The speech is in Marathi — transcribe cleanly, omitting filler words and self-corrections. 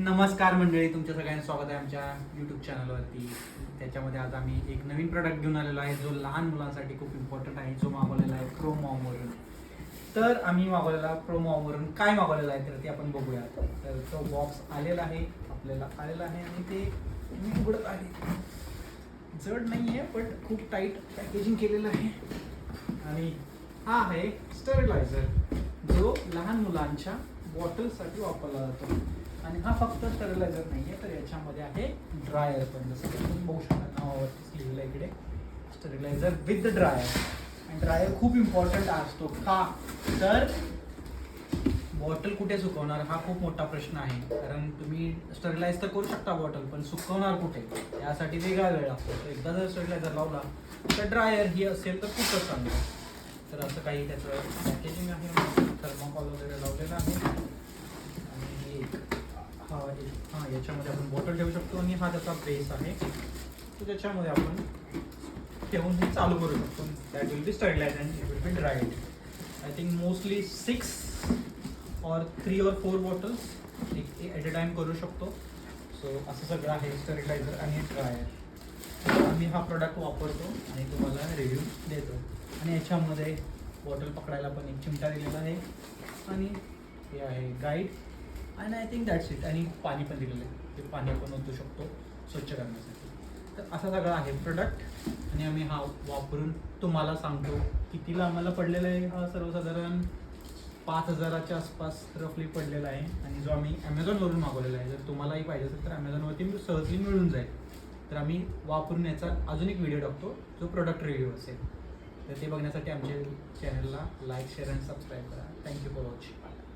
नमस्कार मंडळी, तुमच्या सगळ्यांचं स्वागत आहे आमच्या यूट्यूब चॅनलवरती. त्याच्यामध्ये आज आम्ही एक नवीन प्रोडक्ट घेऊन आलेलो आहे जो लहान मुलांसाठी खूप इम्पॉर्टंट आहे, जो मागवलेला आहे प्रोमॉमवरून. तर आम्ही मागवलेला प्रोमॉमवरून काय मागवलेलं आहे तर ते आपण बघूया. तर तो बॉक्स आलेला आहे, आपल्याला आलेला आहे आणि ते मी उघडत आहे. जड नाही आहे पण खूप टाईट पॅकेजिंग केलेलं आहे. आणि हा आहे स्टरलायझर, जो लहान मुलांच्या बॉटलसाठी वापरला जातो. आणि हा फक्त स्टरलायझर नाही आहे, तर याच्यामध्ये आहे ड्रायर पण. जसं की तुम्ही बघू शकता नावावरतीच लिहिलेलं आहे इकडे, स्टरलायझर विथ द ड्रायर. आणि ड्रायर खूप इम्पॉर्टंट असतो का, तर बॉटल कुठे सुकवणार हा खूप मोठा प्रश्न आहे. कारण तुम्ही स्टरलाइज तर करू शकता बॉटल, पण सुकवणार कुठे यासाठी वेगळा वेळ लागतो. तर एकदा जर स्टरलायझर लावला तर ड्रायर ही असेल तर खूपच चांगलं. तर असं काही त्याचं पॅकेजिंग आहे, थर्माकॉल वगैरे लावलेलं आहे. आणि याच्यामध्ये आपण बॉटल ठेवू शकतो आणि हा त्याचा बेस आहे, तर त्याच्यामध्ये आपण ठेवून हे चालू करू शकतो. That will be sterilize and it will be dried. I think mostly 6 or 3 or 4 bottles at a time करू शकतो. सो असं सगळं आहे स्टरलायझर आणि ड्रायर. आम्ही हा प्रोडक्ट वापरतो आणि तुम्हाला रिव्ह्यू देतो. आणि याच्यामध्ये बॉटल पकडायला पण एक चिमटा दिलेला आहे आणि हे आहे गाईड. आणि आय थिंक दॅट्स इट. आणि पाणी पण दिलेलं आहे, ते पाणी आपण ओतू शकतो स्वच्छ करण्यासाठी. तर असा सगळा आहे प्रोडक्ट. आणि आम्ही हा वापरून तुम्हाला सांगतो कितीला आम्हाला पडलेला आहे. हा सर्वसाधारण 5,000च्या आसपास रफली पडलेला आहे. आणि जो आम्ही ॲमेझॉनवरून मागवलेला आहे. जर तुम्हालाही पाहिजे असेल तर ॲमेझॉनवरती सहजली मिळून जाईल. तर आम्ही वापरून याचा अजून एक व्हिडिओ टाकतो जो प्रोडक्ट रिव्ह्यू असेल. तर ते बघण्यासाठी आमच्या चॅनलला लाईक, शेअर आणि सबस्क्राईब करा. Thank you for watching.